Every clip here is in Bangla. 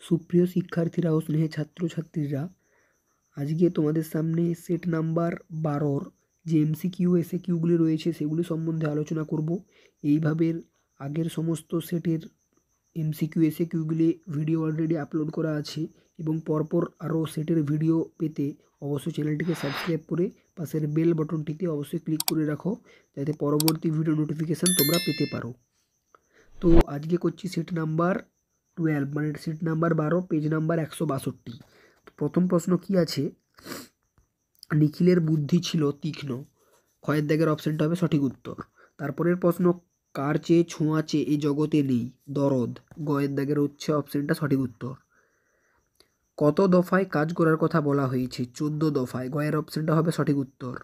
সুপ্রিয় শিক্ষার্থীরা ও স্নেহে ছাত্রছাত্রীরা, আজকে তোমাদের সামনে সেট নাম্বার 12 যে এমসিকিউ এসএকিউগুলি রয়েছে সেগুলি সম্বন্ধে আলোচনা করব। এইভাবে আগের সমস্ত সেটের এমসিকিউ এসএকিউগুলি ভিডিও অলরেডি আপলোড করা আছে এবং পরপর আরও সেটের ভিডিও পেতে অবশ্যই চ্যানেলটিকে সাবস্ক্রাইব করে পাশের বেল বাটনটিতে অবশ্যই ক্লিক করে রাখো, যাতে পরবর্তী ভিডিও নোটিফিকেশান তোমরা পেতে পারো। তো আজকে করছি সেট নাম্বার 12, মানে সিট নাম্বার 12, পেজ নাম্বার 162। প্রথম প্রশ্ন কি আছে, নিখিলের বুদ্ধি ছিল তীক্ষ্ণ, ক্ষয়ের দাগের অপশানটা হবে সঠিক উত্তর। তারপরের প্রশ্ন, কার চেয়ে ছোঁয়া চেয়ে এই জগতে নেই, দরদ, গয়ের দাগের হচ্ছে অপশানটা সঠিক উত্তর। কত দফায় কাজ করার কথা বলা হয়েছে, 14 দফায়, গয়ের অপশানটা হবে সঠিক উত্তর।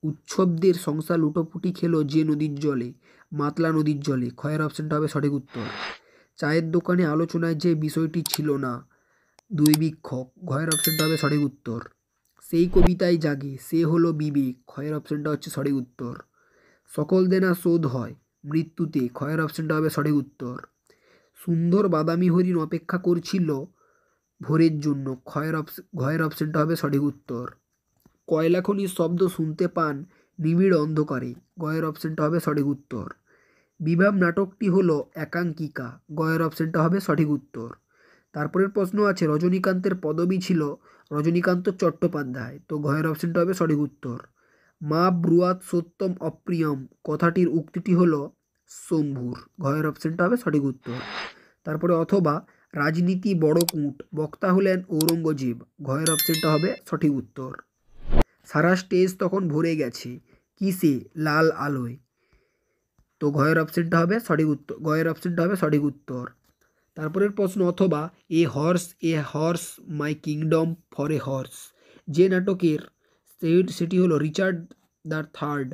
উৎসবদের সংসার লুটোপুটি খেলো যে নদীর জলে, মাতলা নদীর জলে, ক্ষয়ের অপশানটা হবে সঠিক উত্তর। চায়ের দোকানে আলোচনায় যে বিষয়টি ছিল না, দুর্ভিক্ষ, ঘয়ের অপশানটা হবে সঠিক উত্তর। সেই কবিতায় জাগে সে হলো বিবেক, ক্ষয়ের অপশানটা হচ্ছে সঠিক উত্তর। সকল দেনা শোধ হয় মৃত্যুতে, ক্ষয়ের অপশানটা হবে সঠিক উত্তর। সুন্দর বাদামি হরিণ অপেক্ষা করছিল ভোরের জন্য, ঘয়ের অপশানটা হবে সঠিক উত্তর। কয়লা খনির শব্দ শুনতে পান নিবিড় অন্ধকারে, গয়ের অপশানটা হবে সঠিক উত্তর। বিভাব নাটকটি হলো একাঙ্কিকা, গয়ের অপশানটা হবে সঠিক উত্তর। তারপরের প্রশ্ন আছে, রজনীকান্তের পদবী ছিল রজনীকান্ত চট্টোপাধ্যায়, তো ঘয়ের অপশানটা হবে সঠিক উত্তর। মা ব্রুয়াত সত্যম অপ্রিয়ম কথাটির উক্তিটি হলো শম্ভুর, ঘয়ের অপশানটা হবে সঠিক উত্তর। তারপরে অথবা রাজনীতি বড় কুট, বক্তা হলেন ঔরঙ্গজেব, ঘয়ের অপশানটা হবে সঠিক উত্তর। সারা স্টেজ তখন ভরে গেছে কিসে, লাল আলোয়, তো ঘয়ের অপশানটা হবে সঠিক উত্তর, গয়ের অপশানটা হবে সঠিক উত্তর। তারপরের প্রশ্ন, অথবা এ horse my kingdom for a horse, যে নাটকের সেটি হলো রিচার্ড দ্য থার্ড,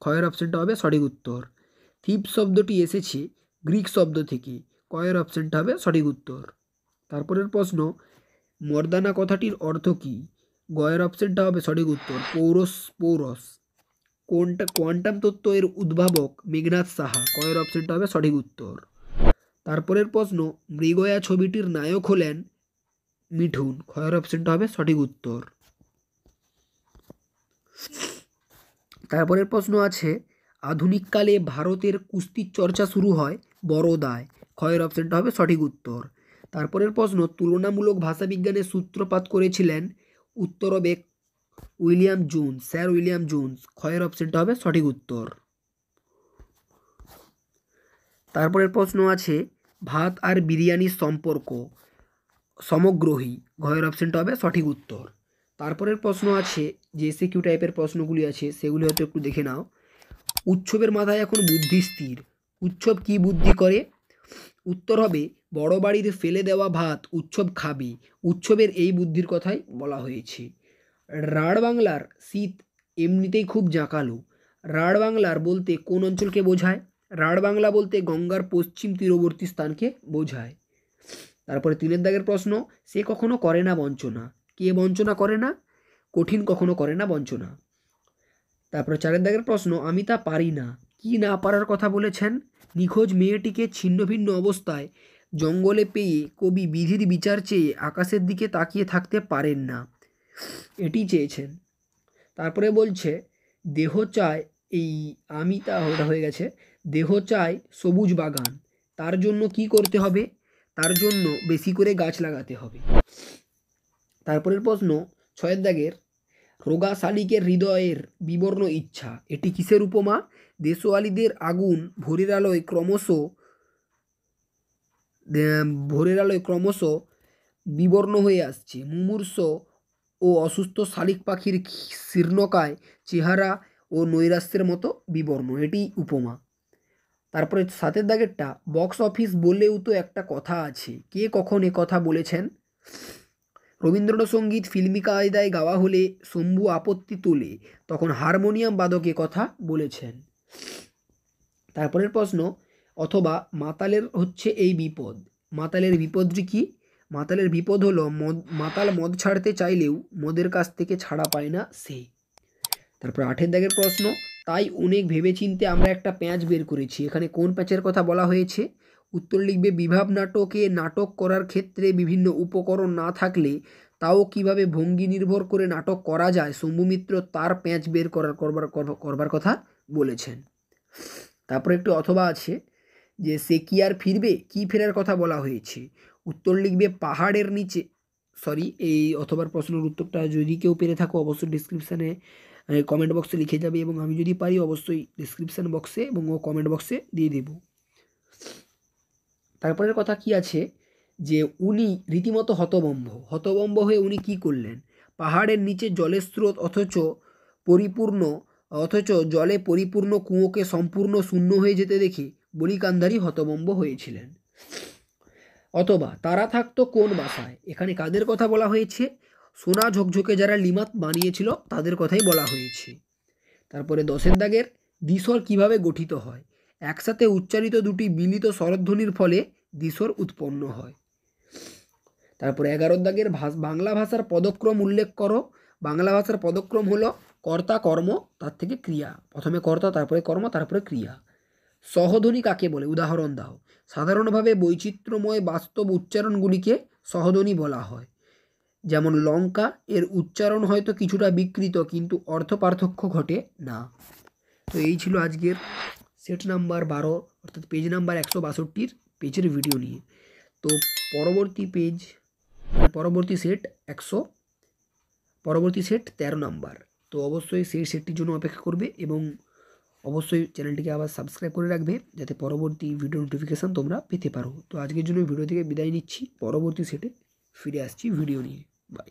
ক্ষয়ের অপশানটা হবে সঠিক উত্তর। থিপ শব্দটি এসেছে গ্রিক শব্দ থেকে, কয়ের অপশানটা হবে সঠিক উত্তর। তারপরের প্রশ্ন, মর্দানা কথাটির অর্থ কী, গয়ের অপশানটা হবে সঠিক উত্তর, পৌরস। কোয়ান্টাম তত্ত্ব এর উদ্ভাবক মেঘনাদ সাহা, কয়ের অপশানটা হবে সঠিক উত্তর। তারপরের প্রশ্ন, মৃগয়া ছবিটির নায়ক হলেন মিঠুন, ক্ষয়ের অপশানটা হবে সঠিক উত্তর। তারপরের প্রশ্ন আছে, আধুনিককালে ভারতের কুস্তির চর্চা শুরু হয় বরোদায়, ক্ষয়ের অপশানটা হবে সঠিক উত্তর। তারপরের প্রশ্ন, তুলনামূলক ভাষাবিজ্ঞানের সূত্রপাত করেছিলেন উত্তরবেক স্যার উইলিয়াম জোন্স, ক্ষয়ের অপশানটা হবে সঠিক উত্তর। তারপরের প্রশ্ন আছে, ভাত আর বিরিয়ানির সম্পর্ক সমগ্রহী, ঘয়ের অপশানটা হবে সঠিক উত্তর। তারপরের প্রশ্ন আছে, যে এসএকিউ টাইপের প্রশ্নগুলি আছে সেগুলি হয়তো একটু দেখে নাও। উৎসবের মাথায় এখন বুদ্ধি স্থির, উৎসব কি বুদ্ধি করে, উত্তর হবে বড় বাড়ির ফেলে দেওয়া ভাত উৎসব খাবে, উৎসবের এই বুদ্ধির কথাই বলা হয়েছে। রাঢ় বাংলার শীত এমনিতেই খুব জাঁকালো, রাঢ় বাংলার বলতে কোন অঞ্চলকে বোঝায়, রাঢ় বাংলা বলতে গঙ্গার পশ্চিম তীরবর্তী স্থানকে বোঝায়। তারপরে 3 দাগের প্রশ্ন, সে কখনো করে না বঞ্চনা, কে বঞ্চনা করে না, কঠিন কখনো করে না বঞ্চনা। তারপরে 4 দাগের প্রশ্ন, আমি তা পারি না, কি না পারার কথা বলেছেন, নিখোঁজ মেয়েটিকে ছিন্ন ভিন্ন অবস্থায় জঙ্গলে পেয়ে কবি বিধির বিচার চেয়ে আকাশের দিকে তাকিয়ে থাকতে পারেন না, এটি চেয়েছেন। তারপরে বলছে, দেহ চায় ওটা হয়ে গেছে, দেহ চায় সবুজ বাগান, তার জন্য কি করতে হবে, তার জন্য বেশি করে গাছ লাগাতে হবে। তারপরের প্রশ্ন 6 দাগের, রোগা শালিকের হৃদয়ের বিবর্ণ ইচ্ছা, এটি কিসের উপমা, দেশওয়ালিদের আগুন ভোরের আলোয় ক্রমশ বিবর্ণ হয়ে আসছে, মুমূর্ষ ও অসুস্থ শালিক পাখির শীর্ণকায় চেহারা ও নৈরাশ্যের মতো বিবর্ণ, এটি উপমা। তারপরে 7 দাগেরটা, বক্স অফিস বলেও তো একটা কথা আছে, কে কখন এ কথা বলেছেন, রবীন্দ্রনাথ সঙ্গীত ফিল্মি কায়দায় গাওয়া হলে শম্ভু আপত্তি তোলে, তখন হারমোনিয়াম বাদকে কথা বলেছেন। তারপরের প্রশ্ন, অথবা মাতালের হচ্ছে এই বিপদ, মাতালের বিপদটি কি, মাতালের বিপদ হলো মাতাল মদ ছাড়তে চাইলেও মদের কাছ থেকে ছাড়া পায় না সে। তারপর 8 দাগের প্রশ্ন, তাই অনেক ভেবেচিন্তে আমরা একটা প্যাঁচ বের করেছি, এখানে কোন প্যাঁচের কথা বলা হয়েছে, উত্তর লিখবে বিভাব নাটকে নাটক করার ক্ষেত্রে বিভিন্ন উপকরণ না থাকলে তাও কিভাবে ভঙ্গি নির্ভর করে নাটক করা যায় শম্ভু মিত্র তার প্যাঁচ বের করবার কথা বলেছেন। তারপরে একটু অথবা আছে যে সে কি আর ফিরবে, কি ফেরার কথা বলা হয়েছে। উত্তর লিখবে পাহাড়ের নিচে, এই অথবার প্রশ্নের উত্তরটা যদি কেউ পেরে থাকো অবশ্যই ডিসক্রিপশানে কমেন্ট বক্সে লিখে যাবে, এবং আমি যদি পারি অবশ্যই ডিসক্রিপশান বক্সে এবং ও কমেন্ট বক্সে দিয়ে দেব। তারপরের কথা কি আছে যে উনি রীতিমতো হতবম্ব হয়ে উনি কি করলেন, পাহাড়ের নিচে জলের স্রোত অথচ জলে পরিপূর্ণ কুয়োকে সম্পূর্ণ শূন্য হয়ে যেতে দেখে বলি কান্ধারি হতবম্ব হয়েছিলেন। অথবা তারা থাকতো কোন বাসায়, এখানে কাদের কথা বলা হয়েছে, সোনা ঝকঝকে যারা লিমাত বানিয়েছিল তাদের কথাই বলা হয়েছে। তারপরে 10 দাগের দ্বিস্বর কিভাবে গঠিত হয়, একসাথে উচ্চারিত দুটি মিলিত স্বরধ্বনির ফলে দ্বিস্বর উৎপন্ন হয়। তারপরে 11 দাগের বাংলা ভাষার পদক্রম উল্লেখ করো। বাংলা ভাষার পদক্রম হলো কর্তা কর্ম তার থেকে ক্রিয়া, প্রথমে কর্তা তারপরে কর্ম তারপরে ক্রিয়া। সহধ্বনি কাকে বলে, উদাহরণ দাও। সাধারণভাবে বৈচিত্র্যময় বাস্তব উচ্চারণগুলিকে সহধ্বনি বলা হয়। যেমন লঙ্কা এর উচ্চারণ হয়তো কিছুটা বিকৃত কিন্তু অর্থ পার্থক্য ঘটে না। তো এই ছিল আজকের সেট নাম্বার 12 অর্থাৎ পেজ নাম্বার 162 পেজের ভিডিও নিয়ে। তো পরবর্তী সেট 13 নাম্বার। তো অবশ্যই সেই সেটটির জন্য অপেক্ষা করবে এবং অবশ্যই চ্যানেলটিকে আবার সাবস্ক্রাইব করে রাখবে যাতে পরবর্তী ভিডিও নোটিফিকেশান তোমরা পেতে পারো। তো আজকের জন্য ভিডিও থেকে বিদায় নিচ্ছি, পরবর্তী সেটে ফিরে আসছি ভিডিও নিয়ে। বাই।